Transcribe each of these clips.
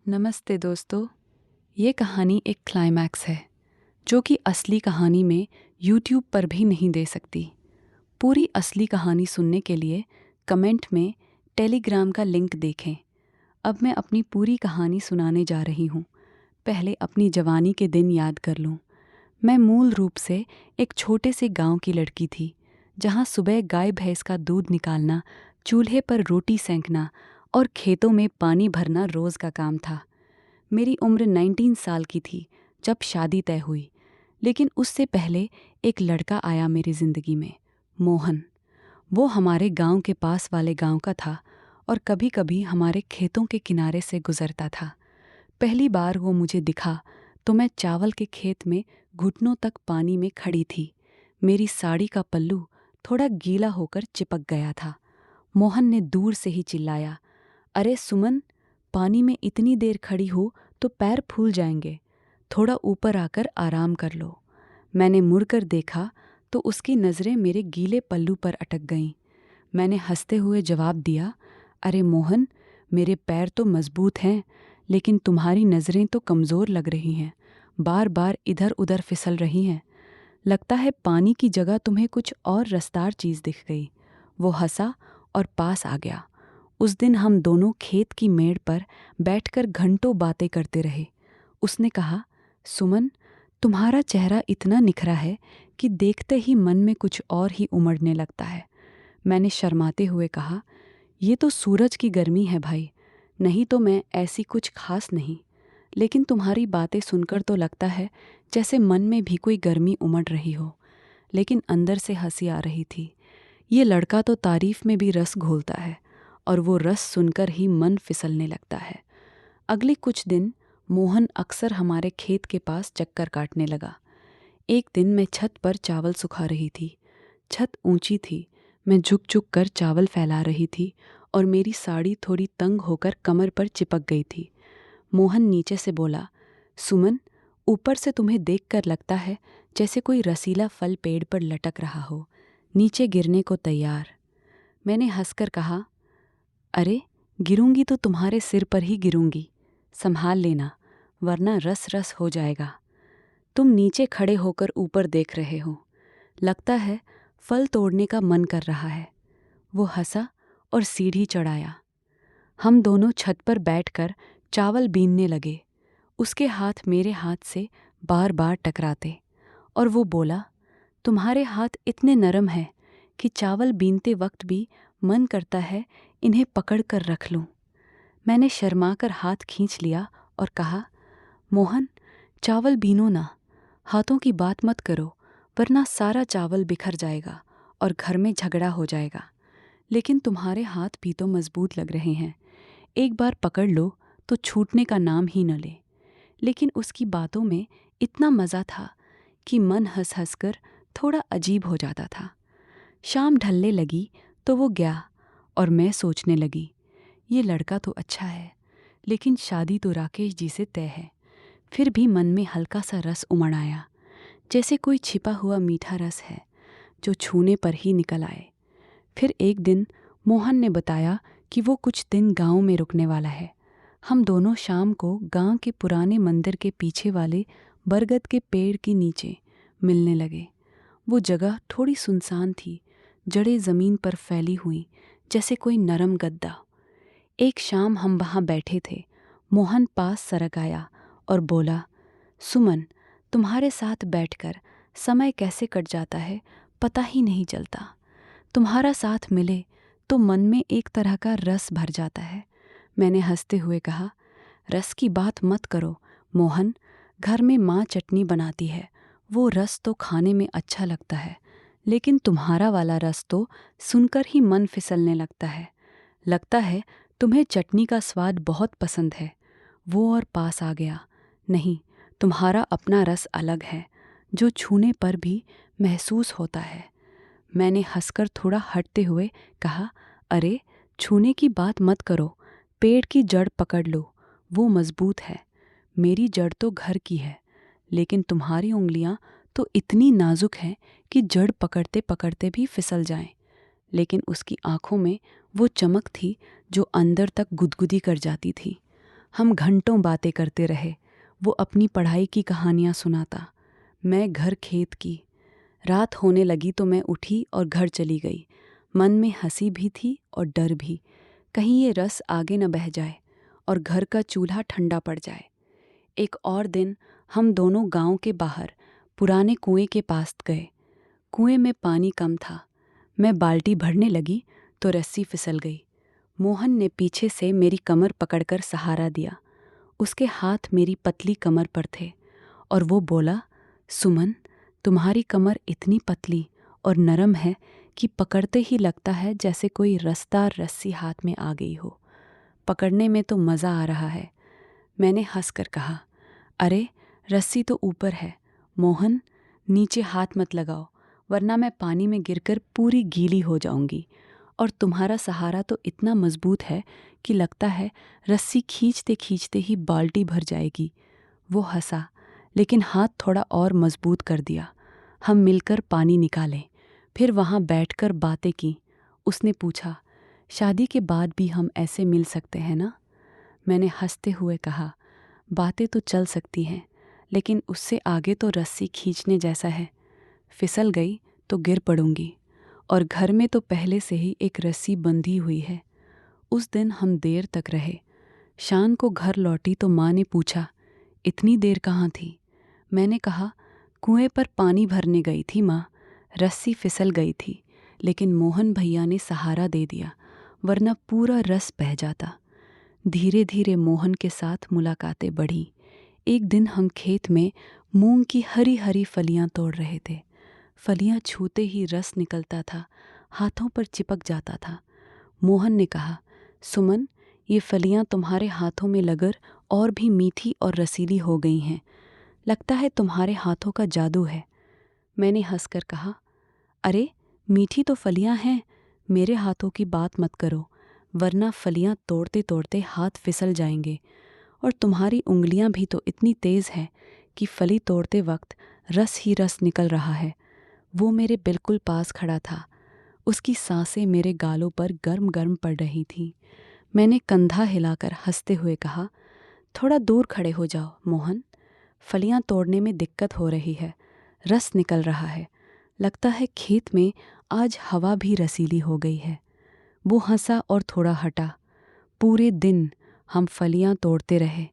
नमस्ते दोस्तों। ये कहानी एक क्लाइमैक्स है जो कि असली कहानी में यूट्यूब पर भी नहीं दे सकती। पूरी असली कहानी सुनने के लिए कमेंट में टेलीग्राम का लिंक देखें। अब मैं अपनी पूरी कहानी सुनाने जा रही हूँ। पहले अपनी जवानी के दिन याद कर लूँ। मैं मूल रूप से एक छोटे से गांव की लड़की थी, जहाँ सुबह गाय भैंस का दूध निकालना, चूल्हे पर रोटी सेंकना और खेतों में पानी भरना रोज़ का काम था। मेरी उम्र 19 साल की थी जब शादी तय हुई, लेकिन उससे पहले एक लड़का आया मेरी ज़िंदगी में, मोहन। वो हमारे गांव के पास वाले गांव का था और कभी कभी हमारे खेतों के किनारे से गुजरता था। पहली बार वो मुझे दिखा तो मैं चावल के खेत में घुटनों तक पानी में खड़ी थी। मेरी साड़ी का पल्लू थोड़ा गीला होकर चिपक गया था। मोहन ने दूर से ही चिल्लाया, अरे सुमन, पानी में इतनी देर खड़ी हो तो पैर फूल जाएंगे, थोड़ा ऊपर आकर आराम कर लो। मैंने मुड़कर देखा तो उसकी नज़रें मेरे गीले पल्लू पर अटक गईं। मैंने हंसते हुए जवाब दिया, अरे मोहन, मेरे पैर तो मजबूत हैं, लेकिन तुम्हारी नज़रें तो कमज़ोर लग रही हैं, बार बार इधर उधर फिसल रही हैं। लगता है पानी की जगह तुम्हें कुछ और रसदार चीज़ दिख गई। वो हंसा और पास आ गया। उस दिन हम दोनों खेत की मेड़ पर बैठकर घंटों बातें करते रहे। उसने कहा, सुमन, तुम्हारा चेहरा इतना निखरा है कि देखते ही मन में कुछ और ही उमड़ने लगता है। मैंने शर्माते हुए कहा, ये तो सूरज की गर्मी है भाई, नहीं तो मैं ऐसी कुछ खास नहीं। लेकिन तुम्हारी बातें सुनकर तो लगता है जैसे मन में भी कोई गर्मी उमड़ रही हो। लेकिन अंदर से हंसी आ रही थी। ये लड़का तो तारीफ में भी रस घोलता है, और वो रस सुनकर ही मन फिसलने लगता है। अगले कुछ दिन मोहन अक्सर हमारे खेत के पास चक्कर काटने लगा। एक दिन मैं छत पर चावल सुखा रही थी। छत ऊंची थी, मैं झुक झुक कर चावल फैला रही थी और मेरी साड़ी थोड़ी तंग होकर कमर पर चिपक गई थी। मोहन नीचे से बोला, सुमन, ऊपर से तुम्हें देखकर लगता है जैसे कोई रसीला फल पेड़ पर लटक रहा हो, नीचे गिरने को तैयार। मैंने हंसकर कहा, अरे गिरूंगी तो तुम्हारे सिर पर ही गिरूंगी, संभाल लेना, वरना रस रस हो जाएगा। तुम नीचे खड़े होकर ऊपर देख रहे हो, लगता है फल तोड़ने का मन कर रहा है। वो हंसा और सीढ़ी चढ़ाया। हम दोनों छत पर बैठकर चावल बीनने लगे। उसके हाथ मेरे हाथ से बार बार टकराते और वो बोला, तुम्हारे हाथ इतने नरम हैं कि चावल बीनते वक्त भी मन करता है इन्हें पकड़ कर रख लूं। मैंने शर्माकर हाथ खींच लिया और कहा, मोहन, चावल बीनो ना, हाथों की बात मत करो, वरना सारा चावल बिखर जाएगा और घर में झगड़ा हो जाएगा। लेकिन तुम्हारे हाथ भी तो मजबूत लग रहे हैं, एक बार पकड़ लो तो छूटने का नाम ही न ले। लेकिन उसकी बातों में इतना मज़ा था कि मन हंस हंस कर थोड़ा अजीब हो जाता था। शाम ढलने लगी तो वो गया और मैं सोचने लगी, ये लड़का तो अच्छा है, लेकिन शादी तो राकेश जी से तय है। फिर भी मन में हल्का सा रस उमड़ आया, जैसे कोई छिपा हुआ मीठा रस है जो छूने पर ही निकल आए। फिर एक दिन मोहन ने बताया कि वो कुछ दिन गांव में रुकने वाला है। हम दोनों शाम को गांव के पुराने मंदिर के पीछे वाले बरगद के पेड़ के नीचे मिलने लगे। वो जगह थोड़ी सुनसान थी, जड़ें ज़मीन पर फैली हुई जैसे कोई नरम गद्दा। एक शाम हम वहाँ बैठे थे। मोहन पास सरक आया और बोला, सुमन, तुम्हारे साथ बैठकर समय कैसे कट जाता है पता ही नहीं चलता। तुम्हारा साथ मिले तो मन में एक तरह का रस भर जाता है। मैंने हंसते हुए कहा, रस की बात मत करो मोहन, घर में माँ चटनी बनाती है, वो रस तो खाने में अच्छा लगता है, लेकिन तुम्हारा वाला रस तो सुनकर ही मन फिसलने लगता है। लगता है तुम्हें चटनी का स्वाद बहुत पसंद है। वो और पास आ गया, नहीं, तुम्हारा अपना रस अलग है जो छूने पर भी महसूस होता है। मैंने हंसकर थोड़ा हटते हुए कहा, अरे छूने की बात मत करो, पेड़ की जड़ पकड़ लो, वो मजबूत है। मेरी जड़ तो घर की है, लेकिन तुम्हारी उंगलियां तो इतनी नाजुक हैं कि जड़ पकड़ते पकड़ते भी फिसल जाएं। लेकिन उसकी आंखों में वो चमक थी जो अंदर तक गुदगुदी कर जाती थी। हम घंटों बातें करते रहे। वो अपनी पढ़ाई की कहानियाँ सुनाता, मैं घर खेत की। रात होने लगी तो मैं उठी और घर चली गई। मन में हंसी भी थी और डर भी, कहीं ये रस आगे न बह जाए और घर का चूल्हा ठंडा पड़ जाए। एक और दिन हम दोनों गांव के बाहर पुराने कुएं के पास गए। कुएं में पानी कम था। मैं बाल्टी भरने लगी तो रस्सी फिसल गई। मोहन ने पीछे से मेरी कमर पकड़कर सहारा दिया। उसके हाथ मेरी पतली कमर पर थे और वो बोला, सुमन, तुम्हारी कमर इतनी पतली और नरम है कि पकड़ते ही लगता है जैसे कोई रसदार रस्सी हाथ में आ गई हो। पकड़ने में तो मज़ा आ रहा है। मैंने हंसकर कहा, अरे रस्सी तो ऊपर है मोहन, नीचे हाथ मत लगाओ वरना मैं पानी में गिरकर पूरी गीली हो जाऊंगी। और तुम्हारा सहारा तो इतना मजबूत है कि लगता है रस्सी खींचते खींचते ही बाल्टी भर जाएगी। वो हंसा, लेकिन हाथ थोड़ा और मजबूत कर दिया। हम मिलकर पानी निकाले, फिर वहाँ बैठकर बातें की। उसने पूछा, शादी के बाद भी हम ऐसे मिल सकते हैं ना? मैंने हंसते हुए कहा, बातें तो चल सकती हैं, लेकिन उससे आगे तो रस्सी खींचने जैसा है। फिसल गई तो गिर पड़ूंगी, और घर में तो पहले से ही एक रस्सी बंधी हुई है। उस दिन हम देर तक रहे। शाम को घर लौटी तो माँ ने पूछा, इतनी देर कहाँ थी? मैंने कहा, कुएं पर पानी भरने गई थी माँ। रस्सी फिसल गई थी, लेकिन मोहन भैया ने सहारा दे दिया, वरना पूरा रस बह जाता। धीरे धीरे मोहन के साथ मुलाकातें बढ़ी। एक दिन हम खेत में मूंग की हरी हरी फलियां तोड़ रहे थे। फलियां छूते ही रस निकलता था, हाथों पर चिपक जाता था। मोहन ने कहा, सुमन, ये फलियां तुम्हारे हाथों में लगकर और भी मीठी और रसीली हो गई हैं। लगता है तुम्हारे हाथों का जादू है। मैंने हंसकर कहा, अरे मीठी तो फलियां हैं, मेरे हाथों की बात मत करो, वरना फलियां तोड़ते तोड़ते हाथ फिसल जाएंगे। और तुम्हारी उंगलियां भी तो इतनी तेज़ हैं कि फली तोड़ते वक्त रस ही रस निकल रहा है। वो मेरे बिल्कुल पास खड़ा था। उसकी सांसें मेरे गालों पर गर्म गर्म पड़ रही थीं। मैंने कंधा हिलाकर हंसते हुए कहा, थोड़ा दूर खड़े हो जाओ मोहन, फलियां तोड़ने में दिक्कत हो रही है, रस निकल रहा है। लगता है खेत में आज हवा भी रसीली हो गई है। वो हंसा और थोड़ा हटा। पूरे दिन हम फलियां तोड़ते रहे,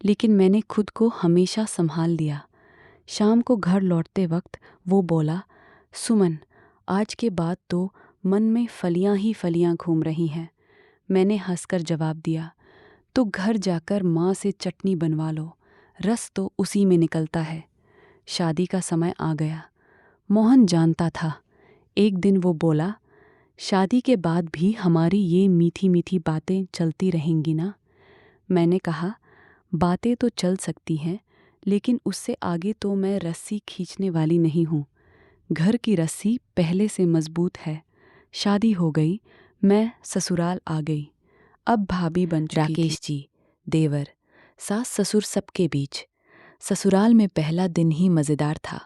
लेकिन मैंने खुद को हमेशा संभाल लिया। शाम को घर लौटते वक्त वो बोला, सुमन, आज के बाद तो मन में फलियां ही फलियां घूम रही हैं। मैंने हंसकर जवाब दिया, तो घर जाकर माँ से चटनी बनवा लो, रस तो उसी में निकलता है। शादी का समय आ गया। मोहन जानता था। एक दिन वो बोला, शादी के बाद भी हमारी ये मीठी मीठी बातें चलती रहेंगी ना? मैंने कहा, बातें तो चल सकती हैं, लेकिन उससे आगे तो मैं रस्सी खींचने वाली नहीं हूँ। घर की रस्सी पहले से मजबूत है। शादी हो गई, मैं ससुराल आ गई। अब भाभी बन चुकी राकेश जी, देवर, सास ससुर सबके बीच। ससुराल में पहला दिन ही मज़ेदार था।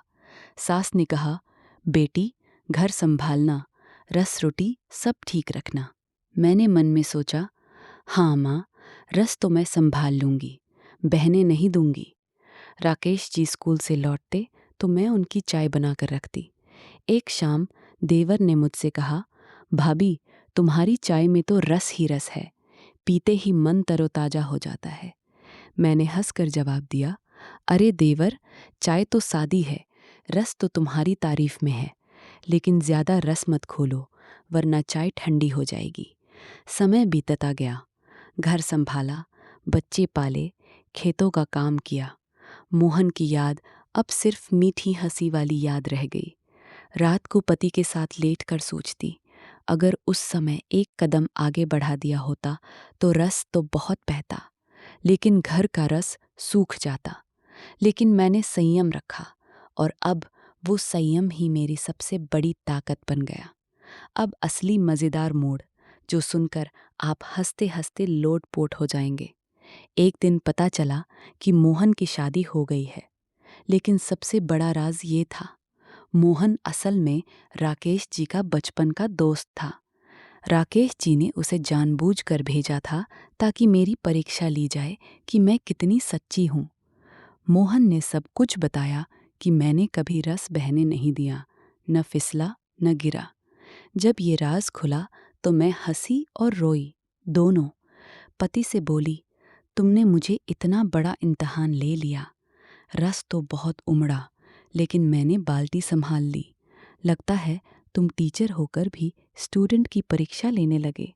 सास ने कहा, बेटी, घर संभालना, रस रोटी सब ठीक रखना। मैंने मन में सोचा, हाँ माँ, रस तो मैं संभाल लूँगी, बहने नहीं दूंगी। राकेश जी स्कूल से लौटते तो मैं उनकी चाय बनाकर रखती। एक शाम देवर ने मुझसे कहा, भाभी, तुम्हारी चाय में तो रस ही रस है, पीते ही मन तरोताजा हो जाता है। मैंने हंसकर जवाब दिया, अरे देवर, चाय तो सादी है, रस तो तुम्हारी तारीफ में है, लेकिन ज़्यादा रस मत खोलो वरना चाय ठंडी हो जाएगी। समय बीतता गया, घर संभाला, बच्चे पाले, खेतों का काम किया। मोहन की याद अब सिर्फ मीठी हंसी वाली याद रह गई। रात को पति के साथ लेटकर सोचती, अगर उस समय एक कदम आगे बढ़ा दिया होता तो रस तो बहुत बहता, लेकिन घर का रस सूख जाता। लेकिन मैंने संयम रखा और अब वो संयम ही मेरी सबसे बड़ी ताकत बन गया। अब असली मज़ेदार मोड़, जो सुनकर आप हंसते हंसते लोट-पोट हो जाएंगे। एक दिन पता चला कि मोहन की शादी हो गई है, लेकिन सबसे बड़ा राज ये था, मोहन असल में राकेश जी का बचपन का दोस्त था। राकेश जी ने उसे जानबूझकर भेजा था ताकि मेरी परीक्षा ली जाए कि मैं कितनी सच्ची हूँ। मोहन ने सब कुछ बताया कि मैंने कभी रस बहने नहीं दिया, न फिसला न गिरा। जब ये राज खुला तो मैं हंसी और रोई दोनों। पति से बोली, तुमने मुझे इतना बड़ा इम्तहान ले लिया। रस तो बहुत उमड़ा, लेकिन मैंने बाल्टी संभाल ली। लगता है तुम टीचर होकर भी स्टूडेंट की परीक्षा लेने लगे।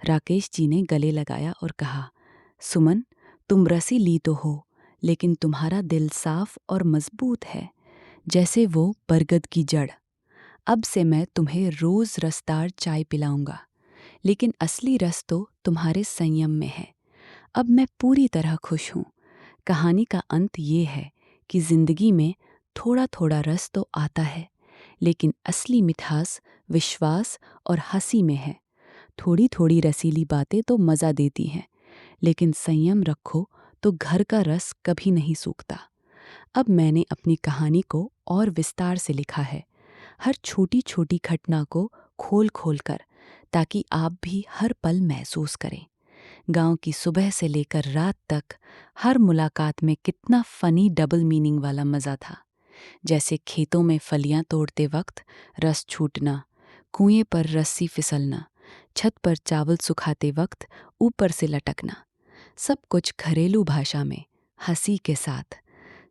राकेश जी ने गले लगाया और कहा, सुमन, तुम रसीली तो हो, लेकिन तुम्हारा दिल साफ और मजबूत है, जैसे वो बरगद की जड़। अब से मैं तुम्हें रोज रसदार चाय पिलाऊंगा, लेकिन असली रस तो तुम्हारे संयम में है। अब मैं पूरी तरह खुश हूँ। कहानी का अंत ये है कि जिंदगी में थोड़ा थोड़ा रस तो आता है, लेकिन असली मिठास विश्वास और हंसी में है। थोड़ी थोड़ी रसीली बातें तो मज़ा देती हैं, लेकिन संयम रखो तो घर का रस कभी नहीं सूखता। अब मैंने अपनी कहानी को और विस्तार से लिखा है, हर छोटी छोटी घटना को खोल खोल कर, ताकि आप भी हर पल महसूस करें। गांव की सुबह से लेकर रात तक हर मुलाकात में कितना फनी डबल मीनिंग वाला मज़ा था। जैसे खेतों में फलियां तोड़ते वक्त रस छूटना, कुएं पर रस्सी फिसलना, छत पर चावल सुखाते वक्त ऊपर से लटकना, सब कुछ घरेलू भाषा में हंसी के साथ।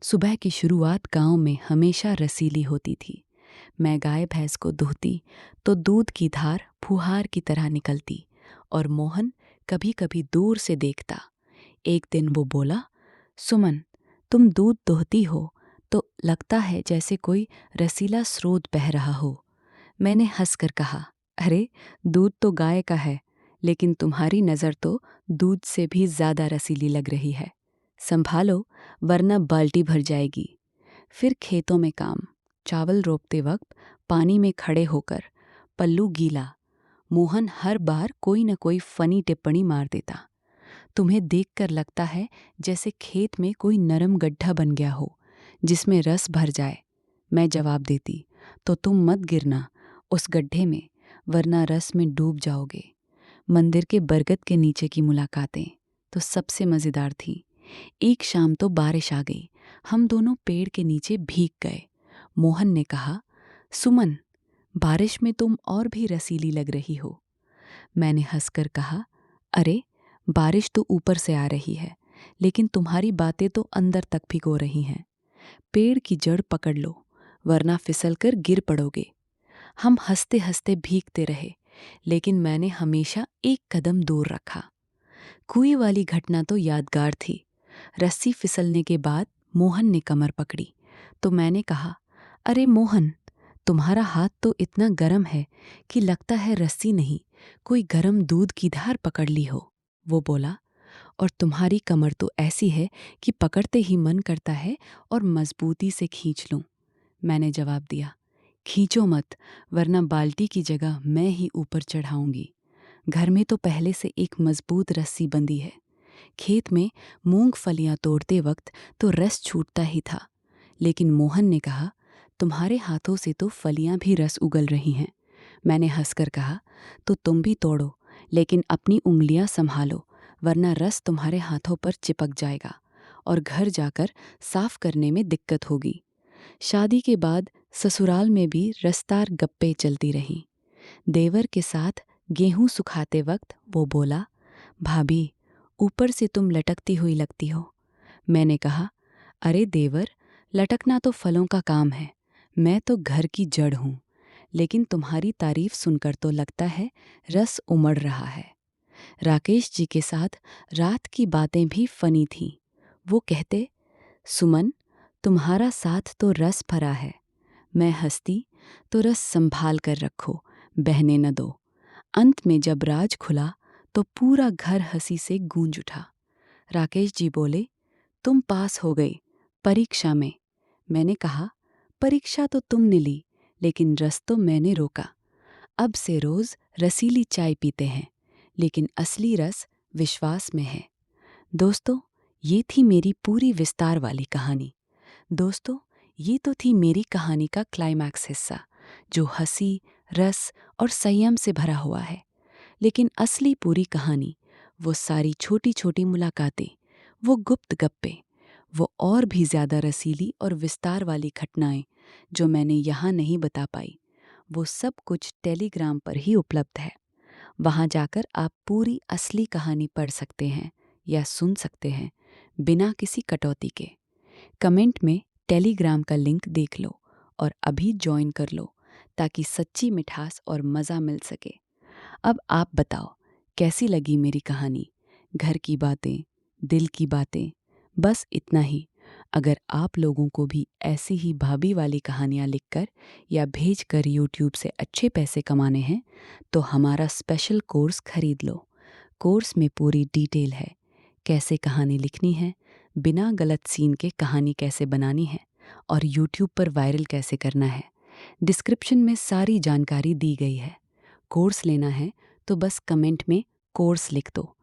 सुबह की शुरुआत गांव में हमेशा रसीली होती थी। मैं गाय भैंस को दूहती तो दूध की धार फुहार की तरह निकलती और मोहन कभी कभी दूर से देखता। एक दिन वो बोला, सुमन, तुम दूध दोहती हो तो लगता है जैसे कोई रसीला स्रोत बह रहा हो। मैंने हंसकर कहा, अरे दूध तो गाय का है, लेकिन तुम्हारी नज़र तो दूध से भी ज़्यादा रसीली लग रही है। संभालो, वरना बाल्टी भर जाएगी। फिर खेतों में काम, चावल रोपते वक्त पानी में खड़े होकर पल्लू गीला। मोहन हर बार कोई न कोई फनी टिप्पणी मार देता। तुम्हें देखकर लगता है जैसे खेत में कोई नरम गड्ढा बन गया हो जिसमें रस भर जाए। मैं जवाब देती, तो तुम मत गिरना उस गड्ढे में, वरना रस में डूब जाओगे। मंदिर के बरगद के नीचे की मुलाकातें तो सबसे मज़ेदार थी। एक शाम तो बारिश आ गई, हम दोनों पेड़ के नीचे भीग गए। मोहन ने कहा, सुमन, बारिश में तुम और भी रसीली लग रही हो। मैंने हंसकर कहा, अरे बारिश तो ऊपर से आ रही है, लेकिन तुम्हारी बातें तो अंदर तक भिगो रही हैं। पेड़ की जड़ पकड़ लो, वरना फिसलकर गिर पड़ोगे। हम हंसते हंसते भीगते रहे, लेकिन मैंने हमेशा एक कदम दूर रखा। कुएं वाली घटना तो यादगार थी। रस्सी फिसलने के बाद मोहन ने कमर पकड़ी तो मैंने कहा, अरे मोहन, तुम्हारा हाथ तो इतना गर्म है कि लगता है रस्सी नहीं, कोई गर्म दूध की धार पकड़ ली हो। वो बोला, और तुम्हारी कमर तो ऐसी है कि पकड़ते ही मन करता है और मजबूती से खींच लूं। मैंने जवाब दिया, खींचो मत, वरना बाल्टी की जगह मैं ही ऊपर चढ़ाऊंगी। घर में तो पहले से एक मजबूत रस्सी बंधी है। खेत में मूंगफलियां तोड़ते वक्त तो रस छूटता ही था, लेकिन मोहन ने कहा, तुम्हारे हाथों से तो फलियां भी रस उगल रही हैं। मैंने हंसकर कहा, तो तुम भी तोड़ो, लेकिन अपनी उंगलियां संभालो, वरना रस तुम्हारे हाथों पर चिपक जाएगा और घर जाकर साफ करने में दिक्कत होगी। शादी के बाद ससुराल में भी रसदार गप्पे चलती रहीं। देवर के साथ गेहूं सुखाते वक्त वो बोला, भाभी, ऊपर से तुम लटकती हुई लगती हो। मैंने कहा, अरे देवर, लटकना तो फलों का काम है, मैं तो घर की जड़ हूँ। लेकिन तुम्हारी तारीफ सुनकर तो लगता है रस उमड़ रहा है। राकेश जी के साथ रात की बातें भी फनी थीं। वो कहते, सुमन, तुम्हारा साथ तो रस भरा है। मैं हंसती, तो रस संभाल कर रखो, बहने न दो। अंत में जब राज खुला तो पूरा घर हंसी से गूंज उठा। राकेश जी बोले, तुम पास हो गई परीक्षा में। मैंने कहा, परीक्षा तो तुमने ली, लेकिन रस तो मैंने रोका। अब से रोज रसीली चाय पीते हैं, लेकिन असली रस विश्वास में है। दोस्तों, ये थी मेरी पूरी विस्तार वाली कहानी। दोस्तों, ये तो थी मेरी कहानी का क्लाइमैक्स हिस्सा, जो हंसी, रस और संयम से भरा हुआ है। लेकिन असली पूरी कहानी, वो सारी छोटी छोटी मुलाकातें, वो गुप्त गप्पे, वो और भी ज़्यादा रसीली और विस्तार वाली घटनाएं जो मैंने यहाँ नहीं बता पाई, वो सब कुछ टेलीग्राम पर ही उपलब्ध है। वहाँ जाकर आप पूरी असली कहानी पढ़ सकते हैं या सुन सकते हैं बिना किसी कटौती के। कमेंट में टेलीग्राम का लिंक देख लो और अभी ज्वाइन कर लो ताकि सच्ची मिठास और मज़ा मिल सके। अब आप बताओ, कैसी लगी मेरी कहानी? घर की बातें, दिल की बातें, बस इतना ही। अगर आप लोगों को भी ऐसी ही भाभी वाली कहानियाँ लिखकर या भेजकर यूट्यूब से अच्छे पैसे कमाने हैं तो हमारा स्पेशल कोर्स खरीद लो। कोर्स में पूरी डिटेल है, कैसे कहानी लिखनी है, बिना गलत सीन के कहानी कैसे बनानी है और यूट्यूब पर वायरल कैसे करना है। डिस्क्रिप्शन में सारी जानकारी दी गई है। कोर्स लेना है तो बस कमेंट में कोर्स लिख दो।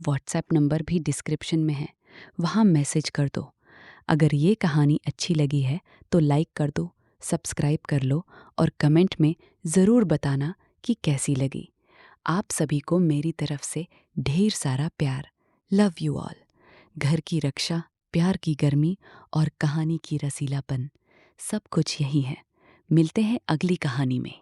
व्हाट्सएप नंबर भी डिस्क्रिप्शन में है, वहाँ मैसेज कर दो। अगर ये कहानी अच्छी लगी है तो लाइक कर दो, सब्सक्राइब कर लो और कमेंट में ज़रूर बताना कि कैसी लगी। आप सभी को मेरी तरफ से ढेर सारा प्यार। Love you all. घर की रक्षा, प्यार की गर्मी और कहानी की रसीलापन, सब कुछ यही है। मिलते हैं अगली कहानी में।